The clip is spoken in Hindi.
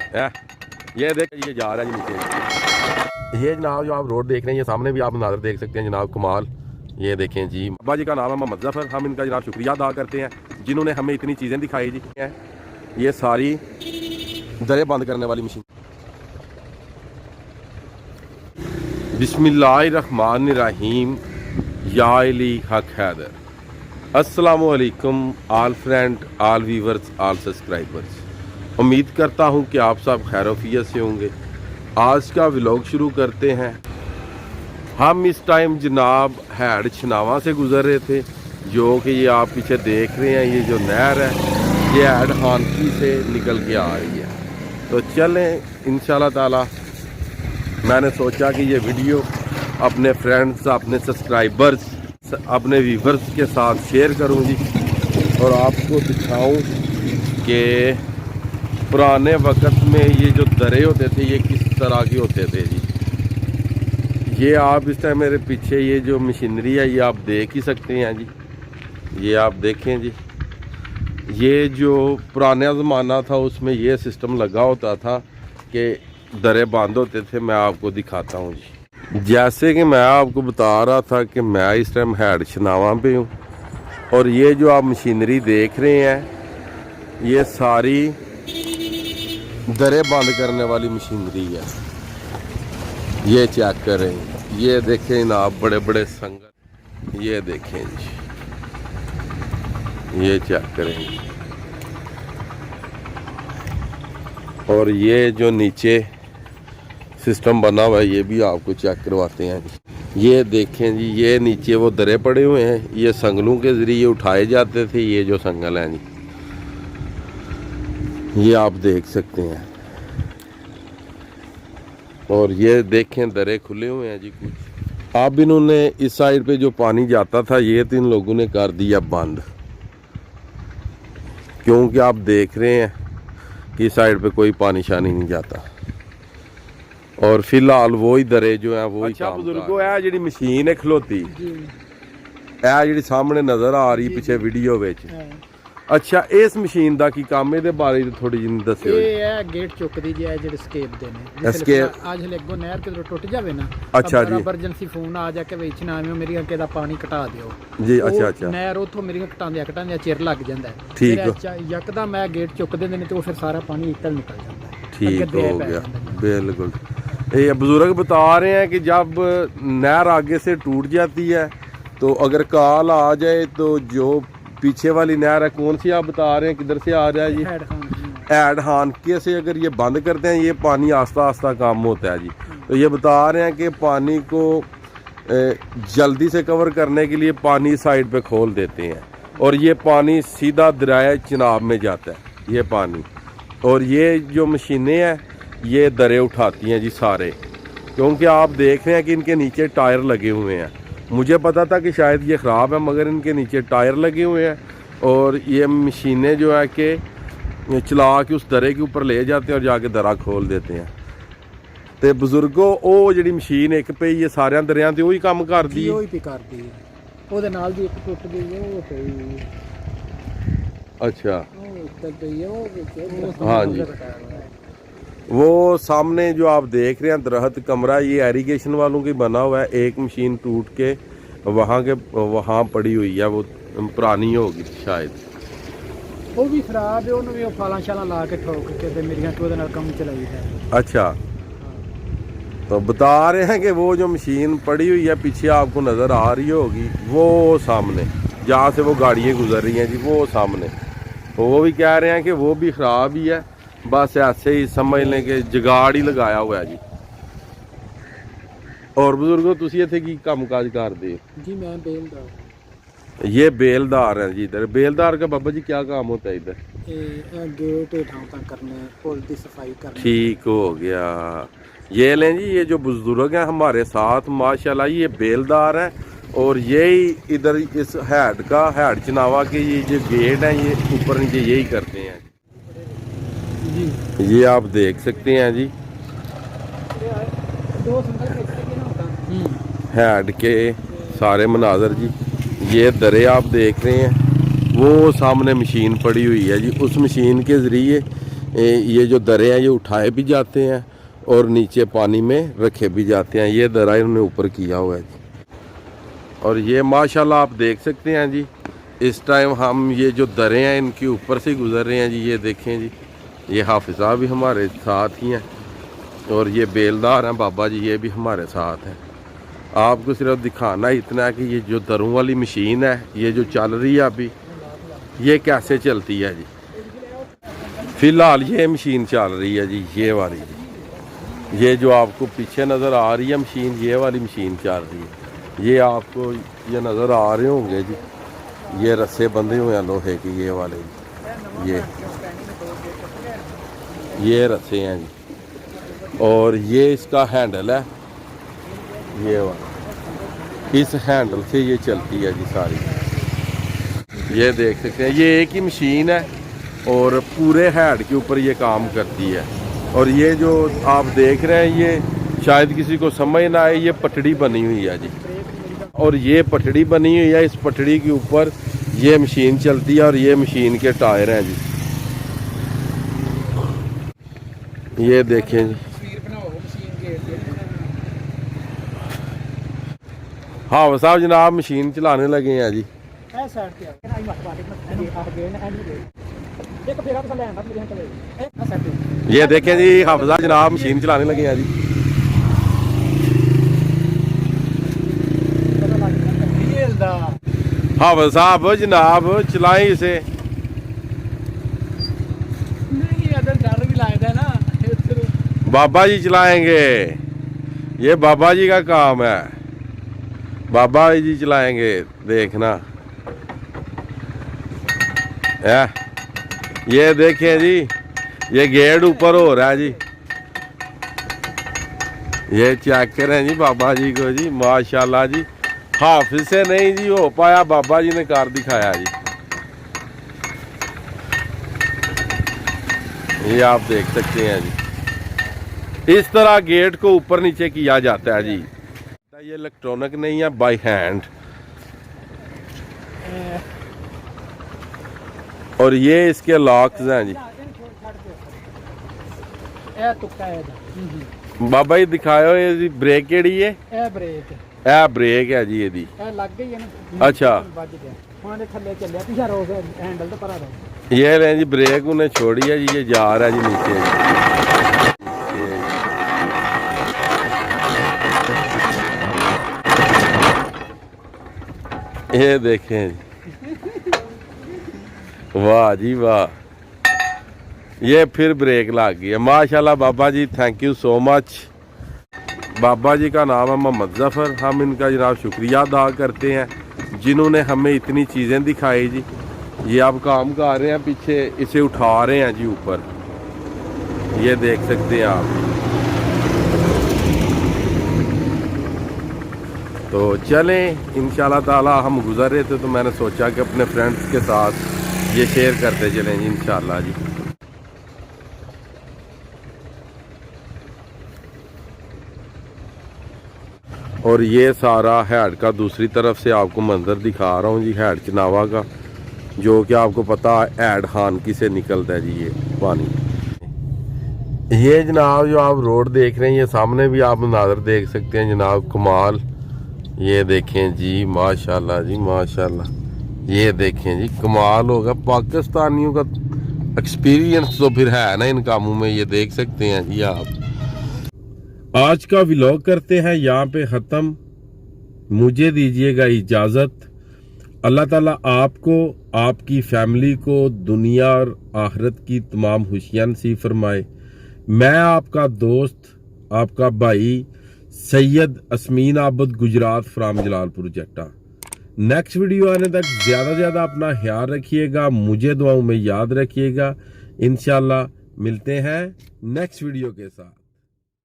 ये देख, ये जा रहा है जी नीचे। ये जनाब जो आप रोड देख रहे हैं, ये सामने भी आप नज़र देख सकते हैं जनाब, कमाल। ये देखें जी, अब्बा जी का नाम है मोहम्मद जफर। हम इनका जनाब शुक्रिया अदा करते हैं जिन्होंने हमें इतनी चीज़ें दिखाई जी। ये सारी दरें बंद करने वाली मशीन। बिस्मिल्लाहिर्रहमानिर्रहीम। या अली हक हैदर। अस्सलामुअलैकुम आल फ्रेंड, आल व्यूवर्स, आल सब्सक्राइबर्स। उम्मीद करता हूँ कि आप सब खैरोफियत से होंगे। आज का व्लॉग शुरू करते हैं। हम इस टाइम जनाब हैड छनावा से गुजर रहे थे, जो कि ये आप पीछे देख रहे हैं। ये जो नहर है ये हैड हानकी से निकल के आ रही है। तो चलें इंशाल्लाह ताला, मैंने सोचा कि ये वीडियो अपने फ्रेंड्स, अपने सब्सक्राइबर्स, अपने व्यूवर्स के साथ शेयर करूं जी, और आपको दिखाऊं कि पुराने वक्त में ये जो दरे होते थे ये किस तरह के होते थे जी। ये आप इस टाइम मेरे पीछे ये जो मशीनरी है ये आप देख ही सकते हैं जी। ये आप देखें जी, ये जो पुराना ज़माना था उसमें ये सिस्टम लगा होता था कि दरे बंद होते थे। मैं आपको दिखाता हूँ जी। जैसे कि मैं आपको बता रहा था कि मैं इस टाइम हैड छनावा पे हूँ, और ये जो आप मशीनरी देख रहे हैं ये सारी दरें बंद करने वाली मशीनरी है। ये चेक करें, ये देखें ना आप, बड़े बड़े संगल। ये देखें जी, ये चेक करें। और ये जो नीचे सिस्टम बना हुआ है ये भी आपको चेक करवाते हैं जी। ये देखें जी, ये नीचे वो दरे पड़े हुए हैं, ये संगलों के ज़रिए उठाए जाते थे। ये जो संगल हैं जी, ये आप देख सकते हैं। और ये देखें दरे खुले हुए हैं जी कुछ। अब इन्होंने इस साइड पे जो पानी जाता था ये तो इन लोगों ने कर दिया बंद, क्योंकि आप देख रहे हैं कि इस साइड पे कोई पानी शानी नहीं जाता। और फिलहाल वही दरे जो है वो। अच्छा बुजुर्गो, है जी मशीन है खलोती, है जी सामने नजर आ रही पीछे वीडियो विच। अच्छा, इस मशीन का की काम है, बारे थोड़ी जी दस्यो। ये है गेट चुकदी जी, जेडे स्केप दे ने। स्केप आज लगो नहर के टूट जावे ना, अच्छा जी, इमरजेंसी फोन आ जाके विच ना आवे मेरी के दा पानी कटा दियो जी। अच्छा अच्छा, नहर उथों मेरी कटांदे चिर लग जांदा है। ठीक है, यकदम मैं गेट चुक देंदे ने तो फिर सारा पानी निकल जाता है। ठीक हो गया, बिल्कुल। ये बुजुर्ग बता रहे हैं कि जब नहर आगे से टूट जाती है तो अगर काल आ जाए तो जो पीछे वाली नहर है, कौन सी आप बता रहे हैं, किधर से आ रहा है जी? हैड हानके से अगर ये बंद करते हैं ये पानी आस्ता आस्ता कम होता है जी। तो ये बता रहे हैं कि पानी को जल्दी से कवर करने के लिए पानी साइड पे खोल देते हैं, और ये पानी सीधा दरिया चिनाब में जाता है ये पानी। और ये जो मशीनें हैं ये दरे उठाती हैं जी सारे, क्योंकि आप देख रहे हैं कि इनके नीचे टायर लगे हुए हैं। मुझे पता था कि शायद ये ख़राब है, मगर इनके नीचे टायर लगे हुए हैं, और ये मशीनें जो है कि चला के उस दरे के ऊपर ले जाते हैं और जाके दरा खोल देते हैं। तो बुजुर्गो, वो जी मशीन एक पे ये सारे दरिया से वही काम करती है। अच्छा हाँ जी, वो सामने जो आप देख रहे हैं दरख्त कमरा, ये एरीगेशन वालों की बना हुआ है। एक मशीन टूट के वहाँ पड़ी हुई है, वो पुरानी होगी शायद, वो भी खराब है। उन्होंने भी फाला शाला ला के ठोक के ते मेरी तो नाल काम चलाई है। अच्छा, तो बता रहे हैं कि वो जो मशीन पड़ी हुई है पीछे आपको नज़र आ रही होगी, वो सामने जहाँ से वो गाड़ियाँ गुजर रही हैं जी, वो सामने। तो वो भी कह रहे हैं कि वो भी ख़राब ही है, बस ऐसे ही समझ लें कि जुगाड़ ही लगाया हुआ है जी। और बुजुर्गो, तुसी इत्थे की काम काज करदे हो जी? मैं बेलदार। ये बेलदार है जी। इधर बेलदार का बाबा जी क्या काम होता है इधर? गेट करने, पुल की सफाई करने। ठीक हो गया। ये लें जी, ये जो बुजुर्ग हैं हमारे साथ माशाल्लाह, ये बेलदार हैं, और यही इधर इस हैड चनावा के ये जो गेट हैं ये ऊपर नीचे यही करते हैं जी। ये आप देख सकते हैं जी, हैड के सारे मनाजर जी। ये दरे आप देख रहे हैं, वो सामने मशीन पड़ी हुई है जी। उस मशीन के ज़रिए ये जो दरे हैं ये उठाए भी जाते हैं और नीचे पानी में रखे भी जाते हैं। ये दरा इन्होंने ऊपर किया हुआ है जी। और ये माशाल्लाह आप देख सकते हैं जी, इस टाइम हम ये जो दरे हैं इनके ऊपर से गुजर रहे हैं जी। ये देखें जी, ये हाफिज साहब भी हमारे साथ ही हैं और ये बेलदार हैं बाबा जी, ये भी हमारे साथ हैं। आपको सिर्फ दिखाना इतना है कि ये जो दरों वाली मशीन है ये जो चल रही है अभी, ये कैसे चलती है जी। फ़िलहाल ये मशीन चल रही है जी, ये वाली जी। ये जो आपको पीछे नज़र आ रही है मशीन, ये वाली मशीन चल रही है। ये आपको ये नज़र आ रहे होंगे जी, ये रस्से बंधे हुए हैं लोहे के, ये वाले जी। ये रस्से हैं जी और ये इसका हैंडल है, ये वाला। इस हैंडल से ये चलती है जी सारी। ये देख सकते हैं, ये एक ही मशीन है और पूरे हेड के ऊपर ये काम करती है। और ये जो आप देख रहे हैं ये शायद किसी को समझ ना आए, ये पटड़ी बनी हुई है जी। और ये पटड़ी बनी हुई है, इस पटड़ी के ऊपर ये मशीन चलती है और ये मशीन के टायर हैं जी। ये देखें जी, हाँ साहब जनाब मशीन चलाने लगे हैं जी। ये देखें जी, हाफिज़ साहब जनाब मशीन चलाने लगे हैं जी। हाफिज़ साहब जनाब चलाएं इसे। बाबा जी चलाएंगे, ये बाबा जी का काम है, बाबा जी चलाएंगे, देखना है। ये देखें जी, ये गेट ऊपर हो रहा है जी। ये चेक करें जी बाबा जी को जी, माशाल्लाह जी। हाफिज से नहीं जी हो पाया, बाबा जी ने कर दिखाया जी। ये आप देख सकते हैं जी, इस तरह गेट को ऊपर नीचे किया जाता है जी। ये इलेक्ट्रॉनिक नहीं है, बाय हैंड। और ये इसके लॉक्स हैं जी। बाबा जी दिखाओ ये जी, ब्रेक केड़ी है? ब्रेक है जी, ये लग गई है ना। अच्छा ये ले जी, ब्रेक उन्हें छोड़ी है जी, ये जा रहा है जी नीचे। ये देखें जी, वाह जी वाह, ये फिर ब्रेक लग गई है। माशाल्लाह बाबा जी, थैंक यू सो मच। बाबा जी का नाम है मोहम्मद ज़फ़र। हम इनका जनाब शुक्रिया अदा करते हैं जिन्होंने हमें इतनी चीज़ें दिखाई जी। ये आप काम कर रहे हैं, पीछे इसे उठा रहे हैं जी ऊपर, ये देख सकते हैं आप। तो चलें इंशाल्लाह ताला, हम गुज़र रहे थे तो मैंने सोचा कि अपने फ्रेंड्स के साथ ये शेयर करते चलें इंशाल्लाह जी। और ये सारा हैड का दूसरी तरफ से आपको मंजर दिखा रहा हूँ जी, हैड चनावा का, जो कि आपको पता है हैड खानकी से निकलता है जी ये पानी। ये जनाब जो आप रोड देख रहे हैं, ये सामने भी आप नज़ारा देख सकते हैं जनाब, कमाल। ये देखें जी, माशाल्लाह जी माशाल्लाह। ये देखें जी, कमाल होगा। पाकिस्तानियों का एक्सपीरियंस तो फिर है ना इन कामों में, ये देख सकते हैं जी आप। आज का व्लॉग करते हैं यहाँ पे ख़त्म। मुझे दीजिएगा इजाज़त। अल्लाह ताला आपको, आपकी फैमिली को दुनिया और आखिरत की तमाम खुशियाँ नसीब फरमाए। मैं आपका दोस्त, आपका भाई सैयद असमीन आबद, गुजरात फ्राम जलालपुर जट्टा। नेक्स्ट वीडियो आने तक ज़्यादा से ज़्यादा अपना ख्याल रखिएगा, मुझे दुआओं में याद रखिएगा। इंशाल्लाह मिलते हैं नेक्स्ट वीडियो के साथ।